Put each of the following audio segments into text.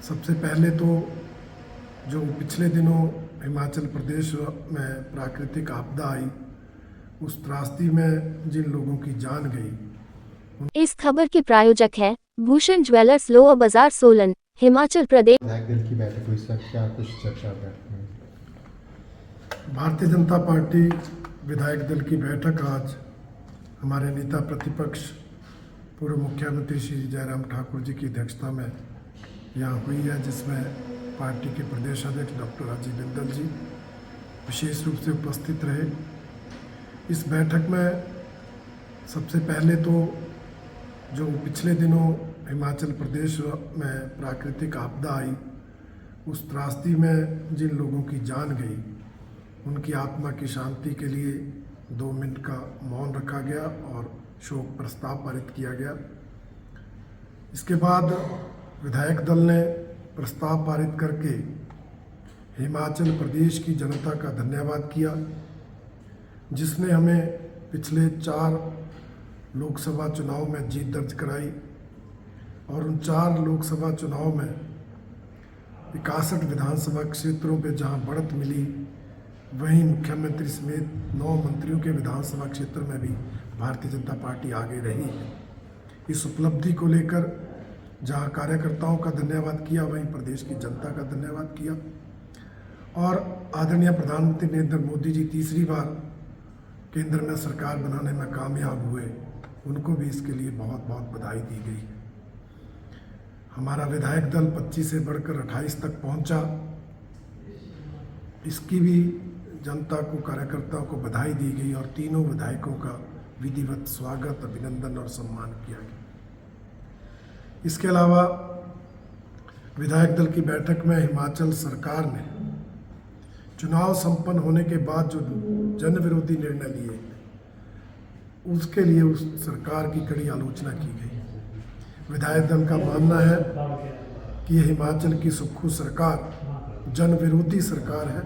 सबसे पहले तो जो पिछले दिनों हिमाचल प्रदेश में प्राकृतिक आपदा आई, उस त्रासदी में जिन लोगों की जान गई। इस खबर के प्रायोजक हैं भूषण ज्वेलर्स, लोअर बाजार, सोलन, हिमाचल प्रदेश। विधायक दल की बैठक हुई, सर क्या कुछ चर्चा बैठक में? भारतीय जनता पार्टी विधायक दल की बैठक आज हमारे नेता प्रतिपक्ष पूर्व मुख्यमंत्री श्री जयराम ठाकुर जी की अध्यक्षता में यहाँ हुई है, जिसमें पार्टी के प्रदेश अध्यक्ष डॉक्टर राजीव बिंदल जी विशेष रूप से उपस्थित रहे। इस बैठक में सबसे पहले तो जो पिछले दिनों हिमाचल प्रदेश में प्राकृतिक आपदा आई, उस त्रासदी में जिन लोगों की जान गई, उनकी आत्मा की शांति के लिए 2 मिनट का मौन रखा गया और शोक प्रस्ताव पारित किया गया। इसके बाद विधायक दल ने प्रस्ताव पारित करके हिमाचल प्रदेश की जनता का धन्यवाद किया, जिसने हमें पिछले 4 लोकसभा चुनाव में जीत दर्ज कराई और उन 4 लोकसभा चुनाव में 61 विधानसभा क्षेत्रों पे जहां बढ़त मिली, वहीं मुख्यमंत्री समेत 9 मंत्रियों के विधानसभा क्षेत्र में भी भारतीय जनता पार्टी आगे रही। इस उपलब्धि को लेकर जहां कार्यकर्ताओं का धन्यवाद किया, वहीं प्रदेश की जनता का धन्यवाद किया और आदरणीय प्रधानमंत्री नरेंद्र मोदी जी तीसरी बार केंद्र में सरकार बनाने में कामयाब हुए, उनको भी इसके लिए बहुत बहुत बधाई दी गई। हमारा विधायक दल 25 से बढ़कर 28 तक पहुंचा, इसकी भी जनता को, कार्यकर्ताओं को बधाई दी गई और तीनों विधायकों का विधिवत स्वागत, अभिनंदन और सम्मान किया गया। इसके अलावा विधायक दल की बैठक में हिमाचल सरकार ने चुनाव संपन्न होने के बाद जो जन विरोधी निर्णय लिए, उसके लिए उस सरकार की कड़ी आलोचना की गई। विधायक दल का मानना है कि ये हिमाचल की सुक्खू सरकार जन विरोधी सरकार है।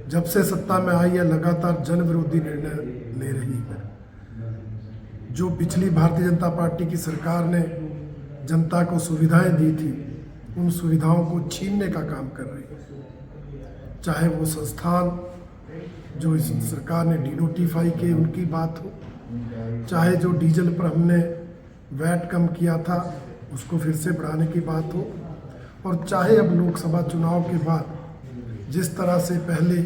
जब से सत्ता में आई है, लगातार जन विरोधी निर्णय ले रही है। जो पिछली भारतीय जनता पार्टी की सरकार ने जनता को सुविधाएं दी थी, उन सुविधाओं को छीनने का काम कर रही है। चाहे वो संस्थान जो इस सरकार ने डिनोटिफाई किए, उनकी बात हो, चाहे जो डीजल पर हमने वैट कम किया था उसको फिर से बढ़ाने की बात हो, और चाहे अब लोकसभा चुनाव के बाद जिस तरह से पहले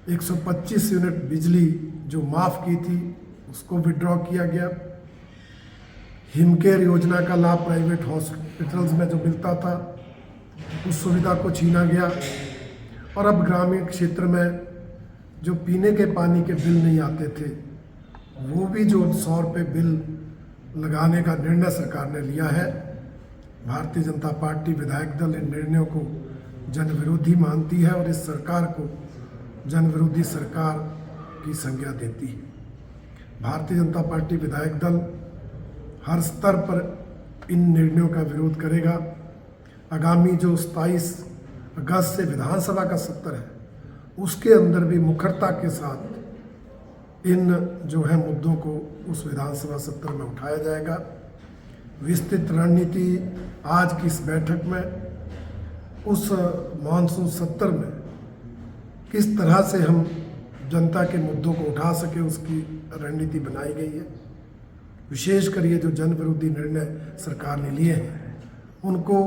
125 यूनिट बिजली जो माफ़ की थी उसको विड्रॉ किया गया, हिमकेयर योजना का लाभ प्राइवेट हॉस्पिटल्स में जो मिलता था उस सुविधा को छीना गया, और अब ग्रामीण क्षेत्र में जो पीने के पानी के बिल नहीं आते थे, वो भी जो 100 रुपये बिल लगाने का निर्णय सरकार ने लिया है। भारतीय जनता पार्टी विधायक दल इन निर्णयों को जन विरोधी मानती है और इस सरकार को जन विरोधी सरकार की संज्ञा देती है। भारतीय जनता पार्टी विधायक दल हर स्तर पर इन निर्णयों का विरोध करेगा। आगामी जो 27 अगस्त से विधानसभा का सत्र है, उसके अंदर भी मुखरता के साथ इन जो है मुद्दों को उस विधानसभा सत्र में उठाया जाएगा। विस्तृत रणनीति आज की इस बैठक में उस मानसून सत्र में किस तरह से हम जनता के मुद्दों को उठा सके, उसकी रणनीति बनाई गई है। विशेषकर ये जो जन विरोधी निर्णय सरकार ने लिए हैं, उनको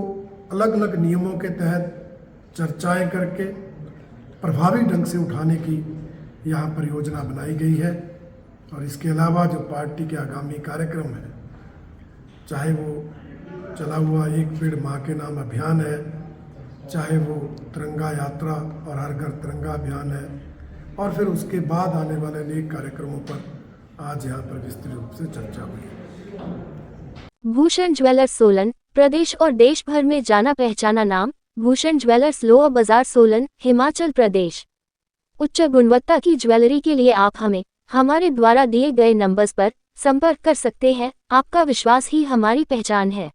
अलग अलग नियमों के तहत चर्चाएं करके प्रभावी ढंग से उठाने की यहाँ पर योजना बनाई गई है। और इसके अलावा जो पार्टी के आगामी कार्यक्रम हैं, चाहे वो चला हुआ एक पेड़ माँ के नाम अभियान है, चाहे वो तिरंगा यात्रा और हर घर तिरंगा अभियान है, और फिर उसके बाद आने वाले अनेक कार्यक्रमों पर आज यहाँ पर विस्तृत रूप से चर्चा हुई। भूषण ज्वेलर्स, सोलन, प्रदेश और देश भर में जाना पहचाना नाम भूषण ज्वेलर्स, लोअर बाजार, सोलन, हिमाचल प्रदेश। उच्च गुणवत्ता की ज्वेलरी के लिए आप हमें हमारे द्वारा दिए गए नंबर्स पर संपर्क कर सकते हैं। आपका विश्वास ही हमारी पहचान है।